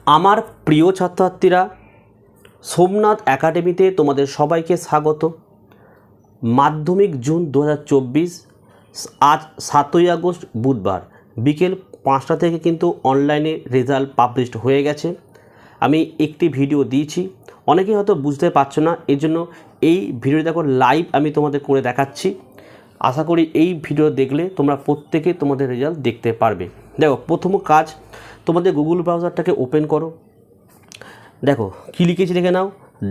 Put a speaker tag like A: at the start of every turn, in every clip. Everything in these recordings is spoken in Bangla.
A: আমার প্রিয় ছাত্রছাত্রীরা, সোমনাথ একাডেমিতে তোমাদের সবাইকে স্বাগত। মাধ্যমিক জুন 2024, আজ 7ই আগস্ট বুধবার বিকেল 5টা থেকে কিন্তু অনলাইনে রেজাল্ট পাবলিশড হয়ে গেছে। আমি একটি ভিডিও দিয়েছি, অনেকেই হয়তো বুঝতে পারছো না, এর জন্য এই ভিডিও দেখো লাইভ আমি তোমাদের করে দেখাচ্ছি। আশা করি এই ভিডিও দেখলে তোমরা প্রত্যেকে তোমাদের রেজাল্ট দেখতে পারবে। দেখো, প্রথম কাজ, তোমাদের গুগল ব্রাউজারটাকে ওপেন করো। দেখো কী লিখেছি দেখে নাও,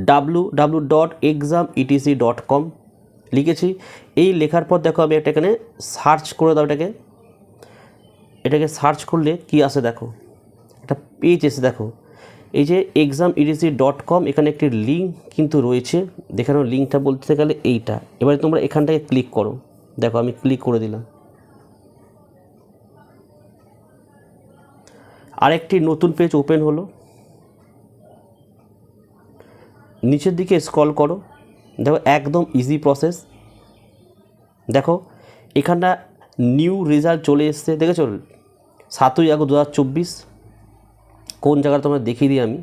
A: www.exametc.com লিখেছি। এই লেখার পর দেখো আমি এখানে সার্চ করে দাও। এটাকে সার্চ করলে কি আসে দেখো, একটা পেজ এসে দেখো, এই যে exametc.com, এখানে একটি লিঙ্ক কিন্তু রয়েছে। দেখানো লিঙ্কটা বলতে গেলে এইটা। এবারে তোমরা এখানটাকে ক্লিক করো। দেখো আমি ক্লিক করে দিলাম। আরেকটি নতুন পেজ ওপেন হলো। নিচের দিকে স্ক্রল করো, দেখো একদম ইজি প্রসেস। দেখো এখানটা নিউ রেজাল্ট চলে এসছে, দেখেছো 7ই আগস্ট 2024। কোন জায়গাটা তোমরা দেখিয়ে দিই আমি।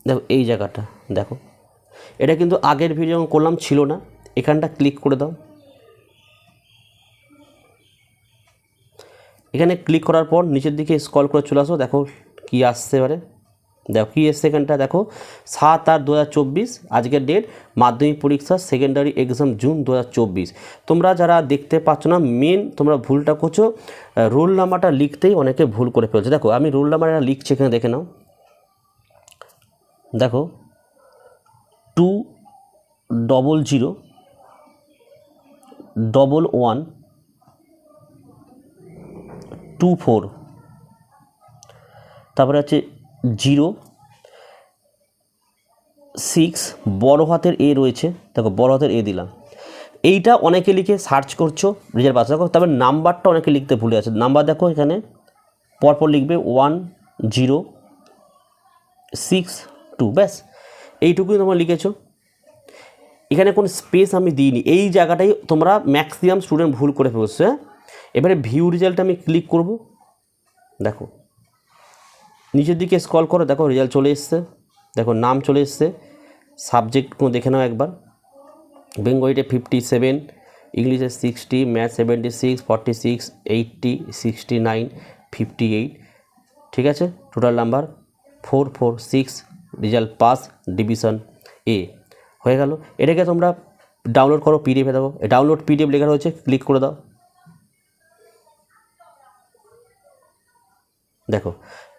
A: দেখো এই জায়গাটা দেখো, এটা কিন্তু আগের ভিডিও যখন করলাম ছিল না। এখানটা ক্লিক করে দাও। এখানে ক্লিক করার পর নিচের দিকে স্ক্রল করে চলে আসো। দেখো কি আসছে এবারে, দেখো কী এসছে এখানটা। দেখো 7/8/2024 আজকের ডেট, মাধ্যমিক পরীক্ষা সেকেন্ডারি এক্সাম জুন 2024। তোমরা যারা দেখতে পাচ্ছ না, মেন তোমরা ভুলটা করছো, রোল নাম্বারটা লিখতেই অনেকে ভুল করে ফেলছে। দেখো আমি রোল নাম্বারটা লিখছি, এখানে দেখে নাও। দেখো 2001124, তারপরে আছে 06, বড় হাতের এ রয়েছে, দেখো বড় হাতের এ দিলাম। এইটা অনেকে লিখে সার্চ করছো রেজাল্ট পাস। দেখো তবে নাম্বারটা অনেকে লিখতে ভুলে আছে। নাম্বার দেখো এখানে পরপর লিখবে 1062, ব্যাস এইটুকুই তোমরা লিখেছো। এখানে কোনো স্পেস আমি দিইনি, এই জায়গাটাই তোমরা ম্যাক্সিমাম স্টুডেন্ট ভুল করে ফেলছে। এবারে ভিউ রেজাল্টটা আমি ক্লিক করব। দেখো নিচের দিকে স্ক্রল করো, দেখো রেজাল্ট চলে এসছে। দেখো নাম চলে এসছে, সাবজেক্ট দেখে নাও একবার। বেঙ্গলিতে 57, ইংলিশে 60, ম্যাথ 76, 46, 80, 69, 58, ঠিক আছে। Total number 446, result pass, division এ হয়ে গেল। এটাকে তোমরা ডাউনলোড করো, পিডিএফে দেবো। ডাউনলোড পিডিএফ লেখা রয়েছে, ক্লিক করে দাও। দেখো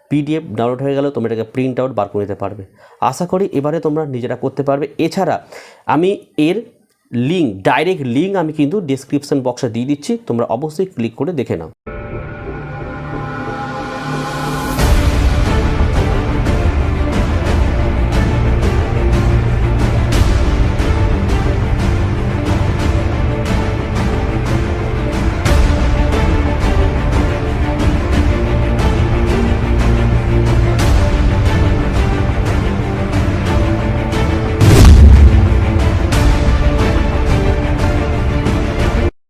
A: পিডিএফ ডাউনলোড হয়ে গেল, তোমরা এটাকে প্রিন্ট আউট বার করে নিতে পারবে। আশা করি এবারে তোমরা নিজেরা করতে পারবে। এছাড়া আমি এর লিঙ্ক, ডাইরেক্ট লিঙ্ক আমি কিন্তু ডেসক্রিপশন বক্সে দিয়ে দিচ্ছি, তোমরা অবশ্যই ক্লিক করে দেখে নাও।